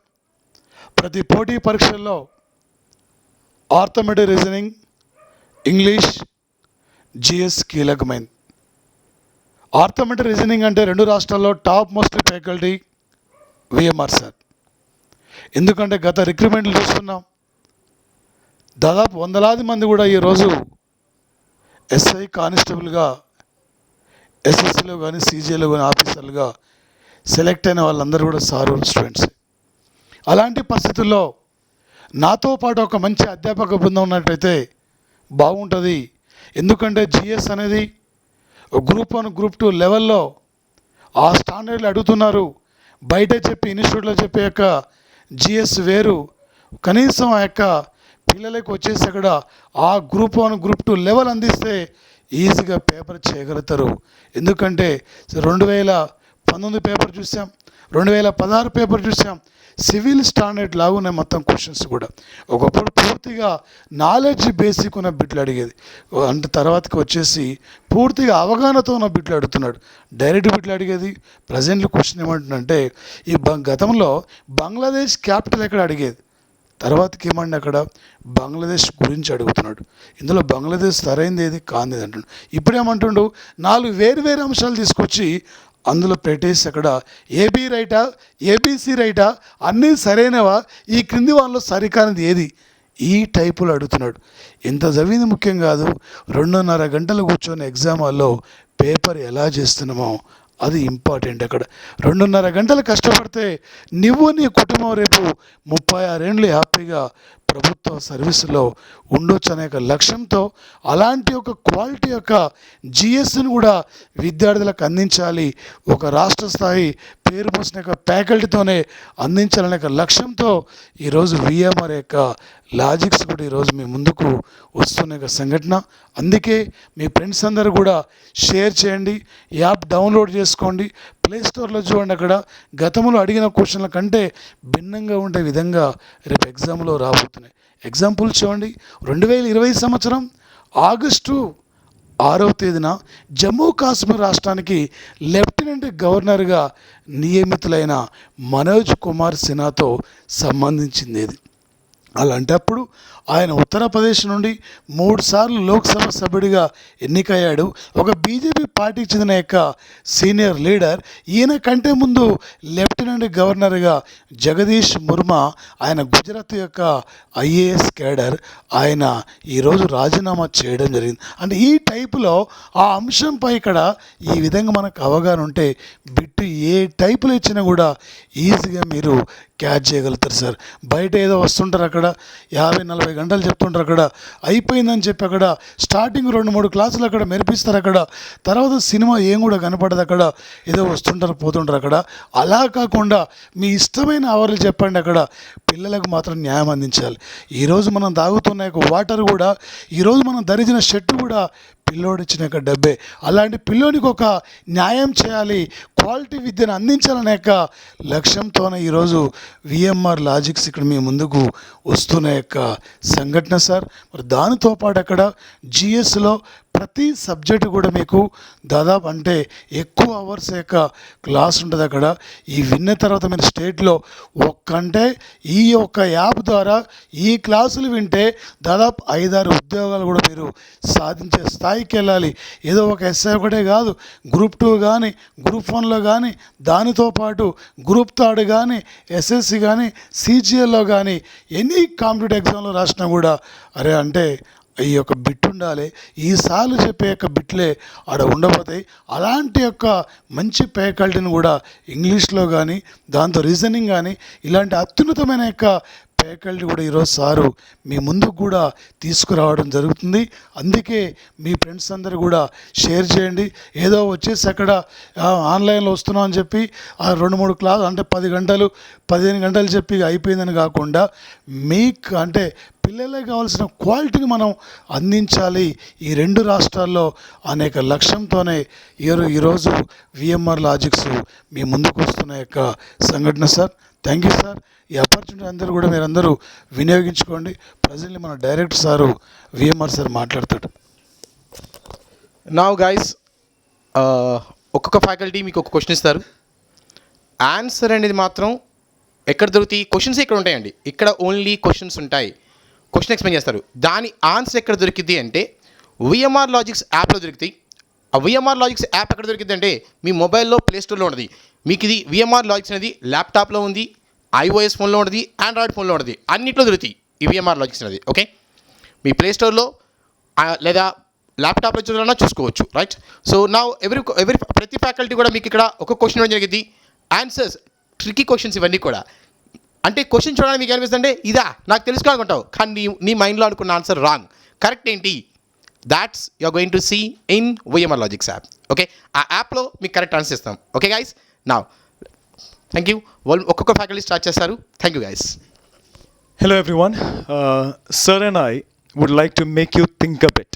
ప్రతి పోటీ పరీక్షల్లో ఆర్థమెటిక్, రీజనింగ్, ఇంగ్లీష్, GS కీలకమైంది. ఆర్థమెటిక్, రీజనింగ్ అంటే 2 రాష్ట్రాల్లో top most faculty VMR sir. ఎందుకంటే గత రిక్రూట్మెంట్లు చూస్తున్నాం, దాదాపు 100లాది మంది కూడా ఈరోజు SI కానిస్టేబుల్గా, SSCలో కానీ, CGలో కానీ ఆఫీసర్లుగా సెలెక్ట్ అయిన వాళ్ళందరూ కూడా సారు స్టూడెంట్స్. అలాంటి పరిస్థితుల్లో నాతో పాటు ఒక మంచి అధ్యాపక బృందం ఉన్నట్టయితే బాగుంటుంది. ఎందుకంటే జిఎస్ అనేది గ్రూప్ 1 గ్రూప్ 2 లెవెల్లో ఆ స్టాండర్డ్లు అడుగుతున్నారు. బయట చెప్పి ఇన్స్టిట్యూట్లో చెప్పే యొక్క జిఎస్ వేరు. కనీసం ఆ యొక్క పిల్లలకు వచ్చేసి అక్కడ ఆ గ్రూప్ 1 గ్రూప్ 2 లెవెల్ అందిస్తే ఈజీగా పేపర్ చేయగలుగుతారు. ఎందుకంటే 2019 పేపర్ చూసాం, 2016 పేపర్ చూసాం. సివిల్ స్టాండర్డ్ లాగున్నాయి మొత్తం క్వశ్చన్స్ కూడా. ఒకప్పుడు పూర్తిగా నాలెడ్జ్ బేసిక్ ఉన్న బిట్లు అడిగేది, అంటే తర్వాతకి వచ్చేసి పూర్తిగా అవగాహనతో ఉన్న బిట్లు అడుగుతున్నాడు. డైరెక్ట్ బిట్లు అడిగేది. ప్రజెంట్లో క్వశ్చన్ ఏమంటుందంటే ఈ గతంలో బంగ్లాదేశ్ క్యాపిటల్ ఎక్కడ అడిగేది, తర్వాతకి ఏమండి అక్కడ బంగ్లాదేశ్ గురించి అడుగుతున్నాడు. ఇందులో బంగ్లాదేశ్ సరైనది ఏది కానిది అంటున్నాడు. ఇప్పుడేమంటుండు 4 వేరు అంశాలు తీసుకొచ్చి అందులో పెట్టేసి అక్కడ ఏబీ రైటా ఏబీసీ రైటా అన్నీ సరైనవా, ఈ క్రింది వాళ్ళలో సరికానిది ఏది, ఈ టైపులో అడుగుతున్నాడు. ఎంత చదివింది ముఖ్యం కాదు, 2.5 గంటలు కూర్చొని ఎగ్జామ్ హాల్లో పేపర్ ఎలా చేస్తున్నామో అది ఇంపార్టెంట్. అక్కడ 2.5 గంటలు కష్టపడితే నువ్వు నీ కుటుంబం రేపు 36 ఏళ్ళు హ్యాపీగా ప్రభుత్వ సర్వీసులో ఉండొచ్చు అనే లక్ష్యంతో అలాంటి ఒక క్వాలిటీ యొక్క జిఎస్ని కూడా విద్యార్థులకు అందించాలి. ఒక రాష్ట్ర స్థాయి పేరు పోసిన యొక్క ఫ్యాకల్టీతోనే అందించాలనే లక్ష్యంతో ఈరోజు విఎంఆర్ యొక్క లాజిక్స్ కూడా ఈరోజు మీ ముందుకు వస్తున్న సంఘటన. అందుకే మీ ఫ్రెండ్స్ అందరూ కూడా షేర్ చేయండి, యాప్ డౌన్లోడ్ చేసుకోండి, ప్లేస్టోర్లో చూడండి. అక్కడ గతంలో అడిగిన క్వశ్చన్ల కంటే భిన్నంగా ఉండే విధంగా రేపు ఎగ్జామ్లో రాబోతున్నాయి. ఎగ్జాంపుల్ చూడండి, 2020 సంవత్సరం ఆగస్టు 6వ తేదీన జమ్మూ కాశ్మీర్ రాష్ట్రానికి లెఫ్టినెంట్ గవర్నర్గా నియమితులైన మనోజ్ కుమార్ సిన్హాతో సంబంధించింది ఇది. అలాంటప్పుడు ఆయన ఉత్తరప్రదేశ్ నుండి 3 సార్లు లోక్సభ సభ్యుడిగా ఎన్నికయ్యాడు. ఒక బీజేపీ పార్టీకి చెందిన యొక్క సీనియర్ లీడర్. ఈయన కంటే ముందు లెఫ్టినెంట్ గవర్నర్గా జగదీష్ ముర్మా, ఆయన గుజరాత్ యొక్క ఐఏఎస్ క్యాడర్, ఆయన ఈరోజు రాజీనామా చేయడం జరిగింది. అంటే ఈ టైపులో ఆ అంశంపై ఇక్కడ ఈ విధంగా మనకు అవగాహన ఉంటే బిట్టు ఏ టైపులో ఇచ్చినా కూడా ఈజీగా మీరు క్యాచ్ చేయగలుగుతారు సార్. బయట ఏదో వస్తుంటారు, అక్కడ 50-40 గంటలు చెప్తుంటారు, అక్కడ అయిపోయిందని చెప్పి అక్కడ స్టార్టింగ్ 2-3 క్లాసులు అక్కడ మెరిపిస్తారు, అక్కడ తర్వాత సినిమా ఏం కూడా కనపడదు, అక్కడ ఏదో వస్తుంటారు పోతుంటారు. అక్కడ అలా కాకుండా మీ ఇష్టమైన అవర్లు చెప్పండి, అక్కడ పిల్లలకు మాత్రం న్యాయం అందించాలి. ఈరోజు మనం తాగుతున్న యొక్క వాటర్ కూడా, ఈరోజు మనం ధరించిన షర్టు కూడా పిల్లోడు ఇచ్చిన యొక్క డబ్బే. అలాంటి పిల్లోనికి ఒక న్యాయం చేయాలి, క్వాలిటీ విద్యను అందించాలనే యొక్క లక్ష్యంతోనే ఈరోజు విఎంఆర్ లాజిక్స్ ఇక్కడ మీ ముందుకు వస్తున్న యొక్క సంఘటన సార్. మరి దానితో పాటు అక్కడ జిఎస్లో ప్రతి సబ్జెక్టు కూడా మీకు దాదాపు అంటే ఎక్కువ అవర్స్ యొక్క క్లాస్ ఉంటుంది అక్కడ. ఈ విన్న తర్వాత మీరు స్టేట్లో అంటే ఈ యొక్క యాప్ ద్వారా ఈ క్లాసులు వింటే దాదాపు 5-6 ఉద్యోగాలు కూడా మీరు సాధించే స్థాయికి వెళ్ళాలి. ఏదో ఒక ఎస్ఐ ఒకటే కాదు, గ్రూప్ 2 కానీ గ్రూప్ 1లో కానీ, దానితో పాటు గ్రూప్ 3 కానీ ఎస్ఎస్సి కానీ సిజిఎల్లో కానీ ఎనీ కాంపిటేటివ్ ఎగ్జామ్లో రాసినా కూడా అరే అంటే ఈ యొక్క బిట్ ఉండాలి, ఈసార్లు చెప్పే యొక్క బిట్లే ఆడ ఉండబోతాయి. అలాంటి యొక్క మంచి ఫ్యాకల్టీని కూడా ఇంగ్లీష్లో కానీ దాంతో రీజనింగ్ కానీ ఇలాంటి అత్యున్నతమైన యొక్క ఫ్యాకల్టీ కూడా ఈరోజు సారు మీ ముందుకు కూడా తీసుకురావడం జరుగుతుంది. అందుకే మీ ఫ్రెండ్స్ అందరూ కూడా షేర్ చేయండి. ఏదో వచ్చేసి అక్కడ ఆన్లైన్లో వస్తున్నాం అని చెప్పి 2-3 క్లాస్ అంటే 10 గంటలు 15 గంటలు చెప్పి అయిపోయిందని కాకుండా మీకు అంటే పిల్లలకి కావాల్సిన క్వాలిటీని మనం అందించాలి ఈ 2 రాష్ట్రాల్లో అనేక లక్ష్యంతోనే ఈరోజు విఎంఆర్ లాజిక్స్ మీ ముందుకు వస్తున్న యొక్క సంఘటన సార్. Thank you sir. ఈ ఆపర్చునిటీ అందరూ కూడా మీరందరూ వినియోగించుకోండి. ప్రజెంట్లీ మన డైరెక్టర్ సారు విఎంఆర్ సార్ మాట్లాడతాడు. నౌ గైస్, ఒక్కొక్క ఫ్యాకల్టీ మీకు ఒక క్వశ్చన్ ఇస్తారు. ఆన్సర్ అనేది మాత్రం ఎక్కడ దొరుకుతాయి? క్వశ్చన్స్ ఇక్కడ ఉంటాయండి. ఇక్కడ ఓన్లీ క్వశ్చన్స్ ఉంటాయి. క్వశ్చన్ ఎక్స్ప్లెయిన్ చేస్తారు. దాని ఆన్సర్ ఎక్కడ దొరికింది అంటే విఎంఆర్ లాజిక్స్ యాప్లో దొరుకుతాయి. ఆ విఎంఆర్ లాజిక్స్ యాప్ ఎక్కడ దొరికింది అంటే మీ మొబైల్లో ప్లేస్టోర్లో ఉంటుంది. మీకు ఇది విఎంఆర్ లాజిక్స్ అనేది ల్యాప్టాప్లో ఉంది, iOS ఫోన్లో ఉంటుంది, ఆండ్రాయిడ్ ఫోన్లో ఉంటుంది, అన్నింటిలో దొరుకుతాయి ఈ విఎంఆర్ లాజిక్స్ అనేది. ఓకే, మీ ప్లేస్టోర్లో లేదా ల్యాప్టాప్లో చూడాలన్నా చూసుకోవచ్చు. రైట్. సో నా ప్రతి ఫ్యాకల్టీ కూడా మీకు ఇక్కడ ఒక క్వశ్చన్ ఇవ్వడం జరిగింది. ఆన్సర్స్, ట్రిక్కీ క్వశ్చన్స్ ఇవన్నీ కూడా. అంటే క్వశ్చన్ చూడడానికి మీకు అనిపిస్తుంటే ఇదా నాకు తెలుసుకోవాలనుకుంటావు, కానీ నీ మైండ్లో అనుకున్న ఆన్సర్ రాంగ్. కరెక్ట్ ఏంటి? That's you're going to see in VMR Logix app. Okay, ఆ యాప్లో మీకు కరెక్ట్ ఆన్సర్ ఇస్తాం. ఓకే గైస్, నా థ్యాంక్ యూ. వాళ్ళు ఒక్కొక్క ఫ్యాకల్టీ స్టార్ట్ చేస్తారు. Thank you guys. Hello everyone. Sir and I would like to make you think a bit.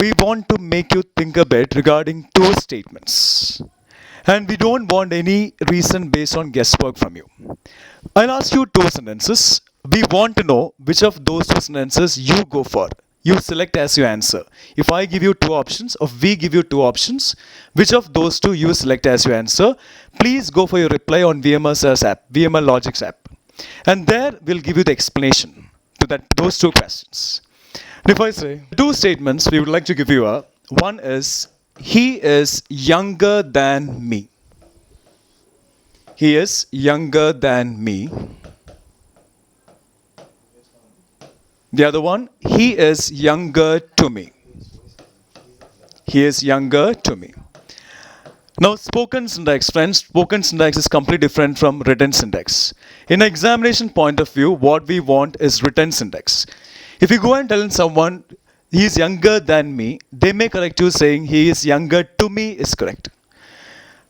We want to make you think a bit regarding two statements. And we don't want any reason based on guesswork from you. I'll ask you two sentences. We want to know which of those two sentences you go for. You select as your answer. If I give you two options, or we give you two options, which of those two you select as your answer, please go for your reply on VMR's app, VMR Logics app. And there we'll give you the explanation to those two questions. And if I say two statements we would like to give you one is, he is younger than me. He is younger than me. The other one, he is younger to me. He is younger to me. Now, spoken syntax, friends, spoken syntax is completely different from written syntax. In an examination point of view, what we want is written syntax. If you go and tell someone he is younger than me, they may correct you saying he is younger to me is correct.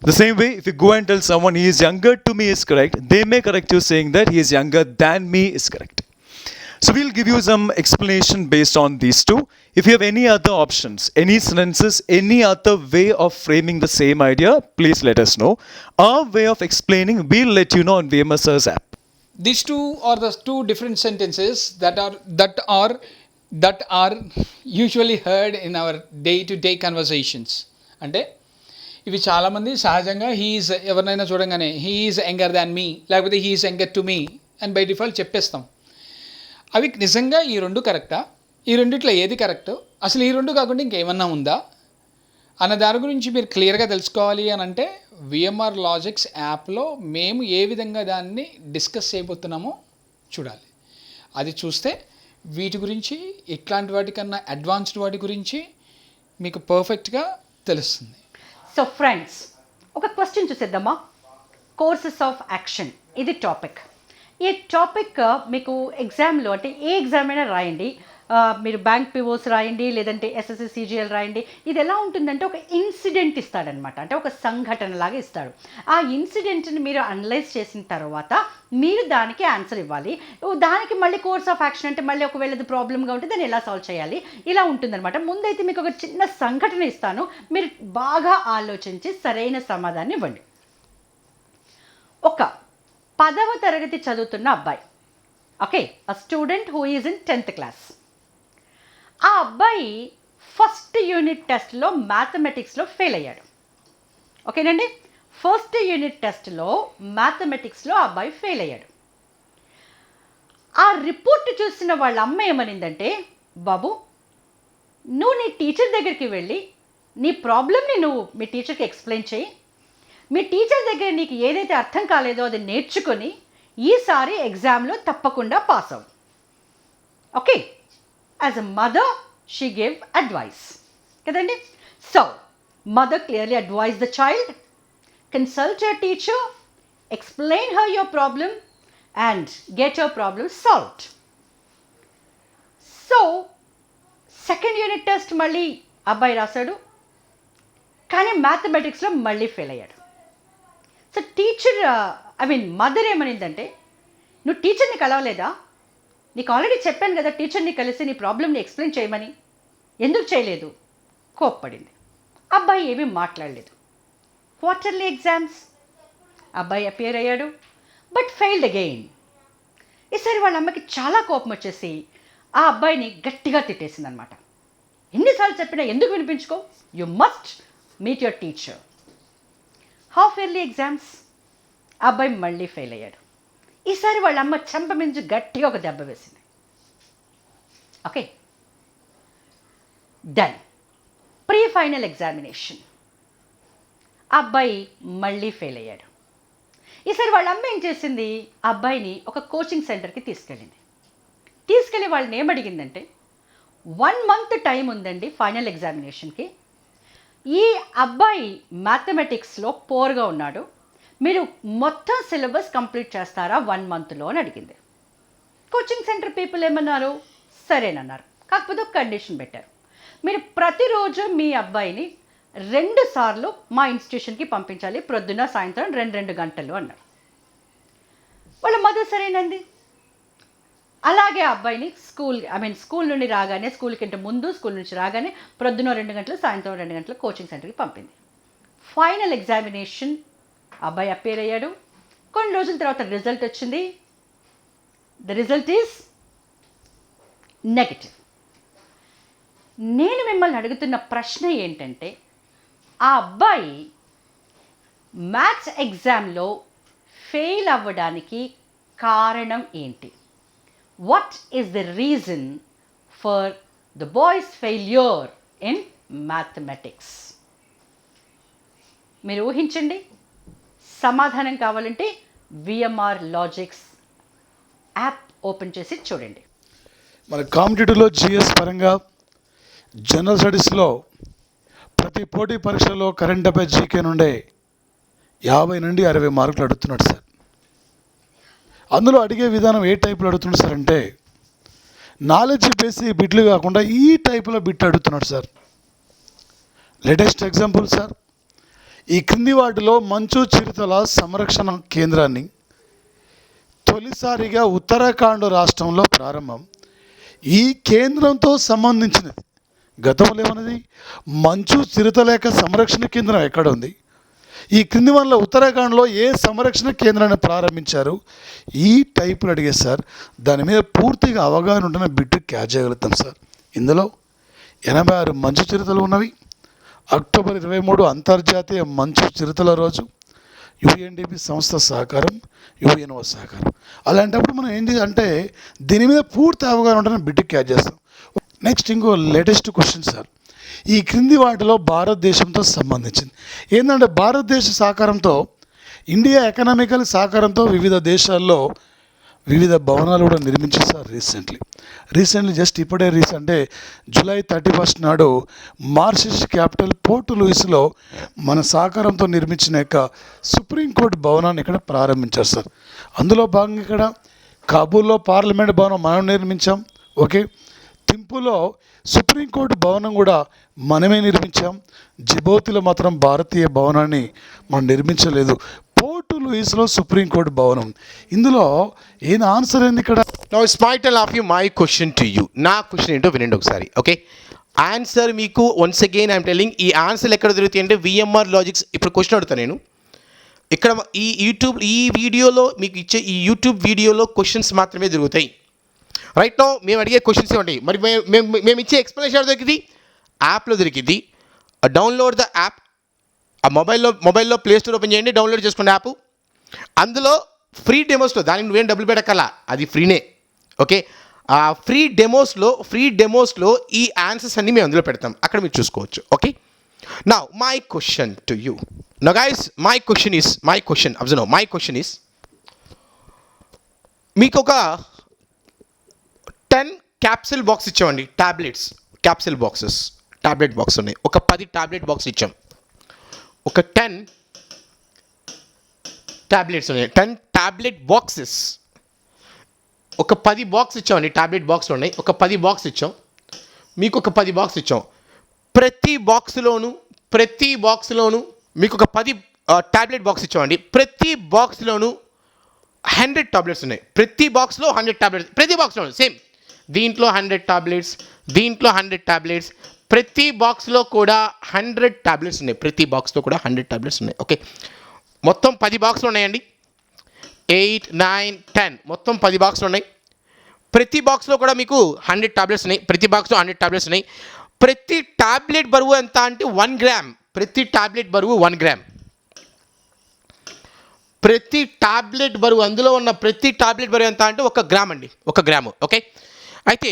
The same way, if you go and tell someone he is younger to me is correct, they may correct you saying that he is younger than me is correct. So we'll give you some explanation based on these two. If you have any other options, any sentences, any other way of framing the same idea, please let us know. Our way of explaining, we'll let you know on VMS's app. These two are the two different sentences that are usually heard in our day-to-day conversations. అంటే ఇవి చాలామంది సహజంగా he's ఎవరినైనా చూడంగానే he's younger దాన్ మీ, లేకపోతే he's younger to me అని by default చెప్పేస్తాం. అవి నిజంగా ఈ రెండు కరెక్టా? ఈ రెండిట్లో ఏది కరెక్ట్? అసలు ఈ రెండు కాకుండా ఇంకేమన్నా ఉందా అన్న దాని గురించి మీరు క్లియర్గా తెలుసుకోవాలి అని అంటే విఎంఆర్ లాజిక్స్ యాప్లో మేము ఏ విధంగా దాన్ని డిస్కస్ చేయబోతున్నామో చూడాలి. అది చూస్తే వీటి గురించి, ఇట్లాంటి వాటికన్నా అడ్వాన్స్డ్ వాటి గురించి మీకు పర్ఫెక్ట్గా తెలుస్తుంది. సో ఫ్రెండ్స్, ఒక క్వశ్చన్ చూసేద్దామా? కోర్సెస్ ఆఫ్ యాక్షన్, ఇది టాపిక్. ఈ టాపిక్ మీకు ఎగ్జామ్లో, అంటే ఏ ఎగ్జామ్ అయినా రాయండి, మీరు బ్యాంక్ పిఓస్ రాయండి, లేదంటే ఎస్ఎస్సి సిజిఎల్ రాయండి. ఇది ఎలా ఉంటుందంటే ఒక ఇన్సిడెంట్ ఇస్తాడనమాట, అంటే ఒక సంఘటనలాగా ఇస్తాడు. ఆ ఇన్సిడెంట్ని మీరు అనలైజ్ చేసిన తర్వాత మీరు దానికి ఆన్సర్ ఇవ్వాలి. దానికి మళ్ళీ కోర్స్ ఆఫ్ యాక్షన్ అంటే మళ్ళీ ఒకవేళ అది ప్రాబ్లమ్గా ఉంటే దాన్ని ఎలా సాల్వ్ చేయాలి, ఇలా ఉంటుందన్నమాట. ముందైతే మీకు ఒక చిన్న సంఘటన ఇస్తాను, మీరు బాగా ఆలోచించి సరైన సమాధానం ఇవ్వండి. ఒక 10వ తరగతి చదువుతున్న అబ్బాయి, okay, a student who is in 10th class. ఆ అబ్బాయి ఫస్ట్ యూనిట్ టెస్ట్లో మ్యాథమెటిక్స్లో ఫెయిల్ అయ్యాడు. ఓకేనండి, ఫస్ట్ యూనిట్ టెస్ట్లో మ్యాథమెటిక్స్లో ఆ అబ్బాయి ఫెయిల్ అయ్యాడు. ఆ రిపోర్ట్ చూసిన వాళ్ళ అమ్మ ఏమనిందంటే, బాబు నువ్వు నీ టీచర్ దగ్గరికి వెళ్ళి నీ ప్రాబ్లమ్ని నువ్వు మీ టీచర్కి ఎక్స్ప్లెయిన్ చేయి, మీ టీచర్ దగ్గర నీకు ఏదైతే అర్థం కాలేదో అది నేర్చుకొని ఈసారి ఎగ్జామ్లో తప్పకుండా పాస్ అవ్వు. Okay, as a mother she give advice కదండి. So mother clearly advise the child, consult your teacher, explain her your problem and get your problem solved. So second unit test మళ్ళీ అబ్బాయి రాశాడు, కానీ మ్యాథమెటిక్స్లో మళ్ళీ ఫెయిల్ అయ్యాడు. So teacher mother ఏమనిందంటే, నువ్వు టీచర్ని కలవలేదా? నీకు ఆల్రెడీ చెప్పాను కదా టీచర్ని కలిసి నీ ప్రాబ్లమ్ని ఎక్స్ప్లెయిన్ చేయమని, ఎందుకు చేయలేదు? కోప్పడింది. అబ్బాయి ఏమీ మాట్లాడలేదు. క్వార్టర్లీ ఎగ్జామ్స్, అబ్బాయి అపియర్ అయ్యాడు, బట్ ఫెయిల్డ్ అగెయిన్. ఈసారి వాళ్ళ అమ్మకి చాలా కోపం వచ్చేసి ఆ అబ్బాయిని గట్టిగా తిట్టేసింది అనమాట. ఎన్నిసార్లు చెప్పినా ఎందుకు వినిపించుకో, you must meet your teacher. Half yearly exams, అబ్బాయి మళ్ళీ ఫెయిల్ అయ్యాడు. ఈసారి వాళ్ళ అమ్మ చెంప మించి గట్టిగా ఒక దెబ్బ వేసింది. Okay, done. Pre final examination, అబ్బాయి మళ్ళీ ఫెయిల్ అయ్యాడు. ఈసారి వాళ్ళ అమ్మ ఏం చేసింది, ఆ అబ్బాయిని ఒక కోచింగ్ సెంటర్కి తీసుకెళ్ళింది. తీసుకెళ్ళి వాళ్ళని ఏమడిగిందంటే, 1 month టైం ఉందండి ఫైనల్ ఎగ్జామినేషన్కి, ఈ అబ్బాయి మ్యాథమెటిక్స్లో పోర్గా ఉన్నాడు, మీరు మొత్తం సిలబస్ కంప్లీట్ చేస్తారా 1 monthలో అని అడిగింది. కోచింగ్ సెంటర్ పీపుల్ ఏమన్నారు, సరేనన్నారు. కాకపోతే ఒక కండిషన్ పెట్టారు, మీరు ప్రతిరోజు మీ అబ్బాయిని 2 సార్లు మా ఇన్స్టిట్యూషన్కి పంపించాలి, ప్రొద్దున సాయంత్రం 2 గంటలు అన్నారు. వాళ్ళ మదర్ సరేనండి. అలాగే అబ్బాయిని స్కూల్ నుండి రాగానే, స్కూల్ కంటే ముందు స్కూల్ నుంచి రాగానే ప్రొద్దున 2 గంటలు సాయంత్రం 2 గంటలు కోచింగ్ సెంటర్కి పంపింది. ఫైనల్ ఎగ్జామినేషన్ అబ్బాయి అపేర్ అయ్యాడు. కొన్ని రోజుల తర్వాత రిజల్ట్ వచ్చింది. The result is negative. నేను మిమ్మల్ని అడుగుతున్న ప్రశ్న ఏంటంటే, ఆ అబ్బాయి మ్యాథ్స్ ఎగ్జామ్లో ఫెయిల్ అవ్వడానికి కారణం ఏంటి? What is the reason for the boys failure in mathematics? మీరు ఊహించండి. సమాధానం కావాలంటే విఎంఆర్ లాజిక్స్ యాప్ ఓపెన్ చేసి చూడండి. మన కాంపిటేటివ్లో జిఎస్ పరంగా జనరల్ స్టడీస్లో ప్రతి పోటీ పరీక్షలో కరెంట్ అఫైర్స్ జీకే నుండే 50 నుండి 60 మార్కులు అడుగుతున్నాడు సార్. అందులో అడిగే విధానం ఏ టైప్లో అడుగుతున్నాడు సార్ అంటే, నాలెడ్జ్ బేసి బిట్లు కాకుండా ఈ టైప్లో బిట్ అడుగుతున్నాడు సార్. లేటెస్ట్ ఎగ్జాంపుల్ సార్, ఈ క్రింది వాటిలో మంచు చిరుతల సంరక్షణ కేంద్రాన్ని తొలిసారిగా ఉత్తరాఖండ్ రాష్ట్రంలో ప్రారంభం. ఈ కేంద్రంతో సంబంధించినది గతంలో ఏమన్నది, మంచు చిరుతల యొక్క సంరక్షణ కేంద్రం ఎక్కడ ఉంది, ఈ క్రింది వల్ల ఉత్తరాఖండ్లో ఏ సంరక్షణ కేంద్రాన్ని ప్రారంభించారు, ఈ టైపులు అడిగే సార్. దాని మీద పూర్తిగా అవగాహన ఉంటున్న బిట్టు క్యాచ్ చేయగలుగుతాం సార్. ఇందులో 86 మంచు చిరుతలు ఉన్నవి. అక్టోబర్ 23 అంతర్జాతీయ మంచు చిరుతల రోజు. యుఎన్డిపి సంస్థ సహకారం, యుఎన్ఓ సహకారం. అలాంటప్పుడు మనం ఏంటి అంటే దీని మీద పూర్తి అవగాహన ఉంటున్న బిట్టు క్యాచ్ చేస్తాం. నెక్స్ట్ ఇంకో లేటెస్ట్ క్వశ్చన్ సార్, ఈ క్రింది వాటిలో భారతదేశంతో సంబంధించింది ఏంటంటే, భారతదేశ సహకారంతో, ఇండియా ఎకనామికల్ సహకారంతో వివిధ దేశాల్లో వివిధ భవనాలు కూడా నిర్మించారు సార్. రీసెంట్లీ జస్ట్ ఇప్పుడే అంటే జూలై 31 నాడు మార్షిష్ క్యాపిటల్ పోర్ట్ లూయిస్లో మన సహకారంతో నిర్మించిన యొక్క సుప్రీంకోర్టు భవనాన్ని ఇక్కడ ప్రారంభించారు సార్. అందులో భాగంగా ఇక్కడ కాబూల్లో పార్లమెంట్ భవనం మనం నిర్మించాం. ఓకే, థింపులో సుప్రీంకోర్టు భవనం కూడా మనమే నిర్మించాం. జిబౌతిలో మాత్రం భారతీయ భవనాన్ని మనం నిర్మించలేదు. పోర్ట్ లూయిస్లో సుప్రీంకోర్టు భవనం. ఇందులో ఏం ఆన్సర్ ఏంది ఇక్కడ? Now it's my turn off you my question to you. నా క్వశ్చన్ ఏంటో వినండి ఒకసారి. ఓకే, ఆన్సర్ మీకు వన్స్ అగైన్ ఐఎమ్ టెల్లింగ్, ఈ ఆన్సర్లు ఎక్కడ దొరుకుతాయి అంటే విఎంఆర్ లాజిక్స్. ఇప్పుడు క్వశ్చన్ అడుగుతాను నేను. ఇక్కడ ఈ వీడియోలో మీకు ఇచ్చే ఈ యూట్యూబ్ వీడియోలో క్వశ్చన్స్ మాత్రమే దొరుకుతాయి. రైట్ నో మేము అడిగే క్వశ్చన్స్ ఉంటాయి. మరి మేము ఇచ్చే ఎక్స్ప్లెనేషన్ దొరికింది, యాప్లో దొరికింది. Download the app. ఆ మొబైల్లో ప్లే స్టోర్ ఓపెన్ చేయండి, డౌన్లోడ్ చేసుకోండి యాప్. అందులో ఫ్రీ డెమోస్లో, దానికి నువ్వేం డబ్బులు పెట్టక్కర్లా, అది ఫ్రీనే. ఓకే, ఆ ఫ్రీ డెమోస్లో ఈ ఆన్సర్స్ అన్నీ మేము అందులో పెడతాం, అక్కడ మీరు చూసుకోవచ్చు. Okay, now my question to you. Now guys my question is మీకు ఒక 10 క్యాప్సిల్ బాక్స్ ఇచ్చామండి. క్యాప్సిల్ టాబ్లెట్ బాక్స్ ఉన్నాయి. ఒక 10 టాబ్లెట్ బాక్స్ ఇచ్చాం. ఒక 10 టాబ్లెట్స్ ఉన్నాయి. 10 టాబ్లెట్ బాక్సెస్. ఒక 10 బాక్స్ ఇచ్చామండి. టాబ్లెట్ బాక్స్లో ఉన్నాయి. ఒక 10 బాక్స్ ఇచ్చాం. మీకు ఒక 10 బాక్స్ ఇచ్చాం. ప్రతి బాక్స్లోనూ మీకు ఒక 10 టాబ్లెట్ బాక్స్ ఇచ్చామండి. ప్రతి బాక్స్లోనూ 100 టాబ్లెట్స్ ఉన్నాయి. ప్రతి బాక్స్లో 100 టాబ్లెట్స్. ప్రతి బాక్స్లో సేమ్. దీంట్లో 100 టాబ్లెట్స్, దీంట్లో 100 టాబ్లెట్స్. ప్రతి బాక్స్లో కూడా 100 టాబ్లెట్స్ ఉన్నాయి. ప్రతి బాక్స్లో కూడా 100 టాబ్లెట్స్ ఉన్నాయి. ఓకే, మొత్తం 10 బాక్స్లు ఉన్నాయండి. 8, 9, 10 మొత్తం 10 బాక్స్లు ఉన్నాయి. ప్రతి బాక్స్లో కూడా మీకు 100 టాబ్లెట్స్ ఉన్నాయి. ప్రతి బాక్స్లో 100 టాబ్లెట్స్ ఉన్నాయి. ప్రతి టాబ్లెట్ బరువు ఎంత అంటే 1 గ్రామ్. ప్రతి టాబ్లెట్ బరువు 1 గ్రామ్. ప్రతి టాబ్లెట్ బరువు, అందులో ఉన్న ప్రతి టాబ్లెట్ బరువు ఎంత అంటే 1 గ్రామ్ అండి. 1 గ్రాము. ఓకే, అయితే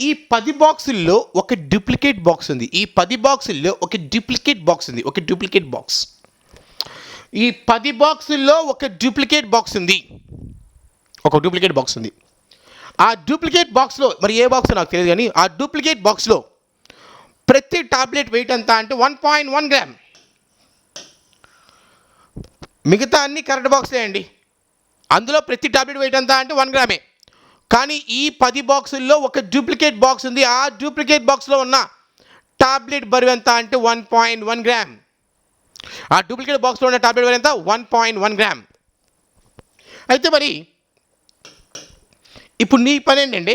ఈ 10 బాక్సుల్లో ఒక డూప్లికేట్ బాక్స్ ఉంది. ఈ 10 బాక్సుల్లో ఒక డూప్లికేట్ బాక్స్ ఉంది. ఈ 10 బాక్సుల్లో ఒక డూప్లికేట్ బాక్స్ ఉంది. ఆ డూప్లికేట్ బాక్స్లో, మరి ఏ బాక్స్ నాకు తెలియదు కానీ, ఆ డూప్లికేట్ బాక్స్లో ప్రతి టాబ్లెట్ వెయిట్ ఎంత అంటే 1.1 గ్రామ్. మిగతా అన్ని కరెక్ట్ బాక్స్లే అండి. అందులో ప్రతి టాబ్లెట్ వెయిట్ ఎంత అంటే 1 గ్రామే. కానీ ఈ 10 బాక్సుల్లో ఒక డూప్లికేట్ బాక్స్ ఉంది. ఆ డూప్లికేట్ బాక్స్లో ఉన్న టాబ్లెట్ బరువు ఎంత అంటే 1.1 గ్రామ్. ఆ డూప్లికేట్ బాక్స్లో ఉన్న టాబ్లెట్ బరువు ఎంత 1.1 గ్రామ్. అయితే మరి ఇప్పుడు నీ పని ఏంటంటే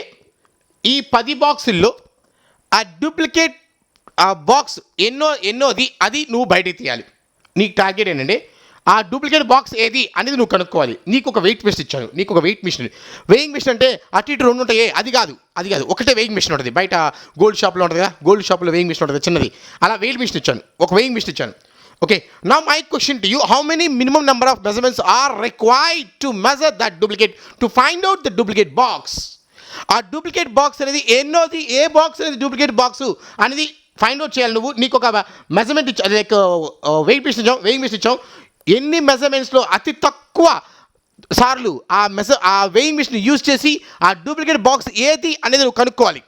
ఈ 10 బాక్సుల్లో ఆ డూప్లికేట్ ఆ బాక్స్ ఎన్నోది అది నువ్వు బయటకు తీయాలి. నీకు టార్గెట్ ఏంటంటే ఆ డూప్లికేట్ బాక్స్ ఏది అనేది నువ్వు కనుక్కోవాలి. నీకు ఒక వెయిట్ మిషన్ ఇచ్చాను, నీకు ఒక వెయిట్ మిషన్. వెయింగ్ మిషన్ అంటే అటు ఇటు 2 ఉంటాయి, అది కాదు ఒకటే వెయింగ్ మిషన్ ఉంటుంది. బయట గోల్డ్ షాప్లో ఉంటుంది కదా, గోల్డ్ షాప్లో వెయింగ్ మిషన్ ఉంటుంది చిన్నది, అలా వెయిట్ మిషన్ ఇచ్చాను, ఒక వెయింగ్ మిషన్ ఇచ్చాను. Okay, now my question to you, how many minimum number of measurements are required to measure that duplicate to find out the duplicate box? ఆ duplicate box అనేది ఎన్నోది, ఏ బాక్స్ అనేది duplicate box అనేది find out చేయాలి నువ్వు. నీకు ఒక మెజర్మెంట్ ఇచ్చా, లైక్ వెయిట్ మిషన్ ఇచ్చాం, వెయింగ్ మిషన్ ఇచ్చాం. ఎన్ని మెజర్మెంట్స్లో అతి తక్కువ సార్లు ఆ వెయింగ్ మిషన్ యూజ్ చేసి ఆ డూప్లికేట్ బాక్స్ ఏది అనేది నువ్వు కనుక్కోవాలి.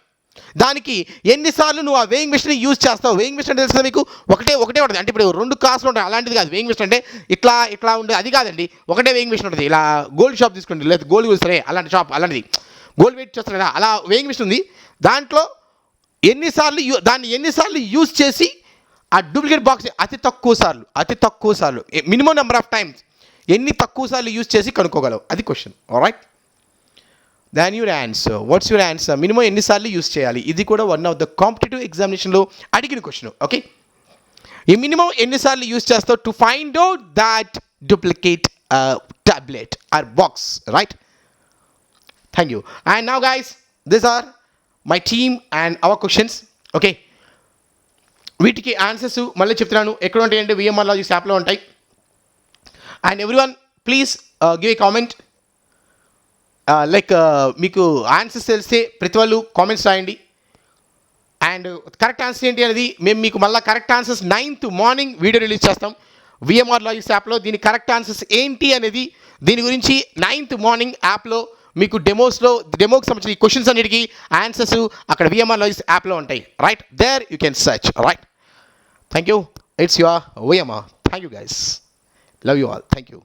దానికి ఎన్నిసార్లు నువ్వు ఆ వెయింగ్ మిషన్ యూజ్ చేస్తావు? వెయింగ్ మిషన్ అంటే తెలుసా మీకు? ఒకటే ఉంటుంది. అంటే ఇప్పుడు 2 క్లాసులు ఉంటాయి, అలాంటిది కాదు. వెయింగ్ మిషన్ అంటే ఇట్లా ఉండే అది కాదండి. ఒకటే వెయింగ్ మిషన్ ఉంటుంది. ఇలా గోల్డ్ షాప్ తీసుకోండి, లేదా గోల్డ్ చూస్తారే అలాంటి షాప్, అలాంటిది గోల్డ్ వెయిట్ చేస్తారు కదా, అలా వెయింగ్ మిషన్ ఉంది. దాంట్లో ఎన్నిసార్లు యూజ్ చేసి ఆ డూప్లికేట్ బాక్స్ అతి తక్కువ సార్లు మినిమం నెంబర్ ఆఫ్ టైమ్స్ ఎన్ని తక్కువ సార్లు యూజ్ చేసి కనుక్కోగలవు, అది question. Alright, then your answer. What's your answer? Minimum ఎన్నిసార్లు యూజ్ చేయాలి? ఇది కూడా వన్ ఆఫ్ ద కాంపిటేటివ్ ఎగ్జామినేషన్లో అడిగిన క్వశ్చన్. ఓకే, ఈ మినిమం ఎన్నిసార్లు యూజ్ చేస్తావు to find out that duplicate tablet or box, right? Thank you. And now guys, these are my team and our questions. Okay, వీటికి answers మళ్ళీ చెప్తున్నాను, ఎక్కడ ఉంటాయంటే విఎంఆర్ లాజిక్స్ యాప్లో ఉంటాయి. And everyone please give a comment. Like మీకు answers తెలిస్తే ప్రతి వాళ్ళు కామెంట్స్ రాయండి. అండ్ కరెక్ట్ ఆన్సర్ ఏంటి అనేది మేము మీకు మళ్ళీ correct answers 9th morning video release చేస్తాం విఎంఆర్ లాజిక్స్ యాప్లో. దీని కరెక్ట్ ఆన్సర్స్ ఏంటి అనేది దీని గురించి 9th మార్నింగ్ యాప్లో మీకు డెమోకి సంబంధించిన క్వశ్చన్స్ అన్నిటికీ ఆన్సర్స్ అక్కడ విఎంఆర్ లాజిక్స్ యాప్లో ఉంటాయి. Right, there you can search. Right, thank you. It's your VMR. Thank you guys, love you all. Thank you.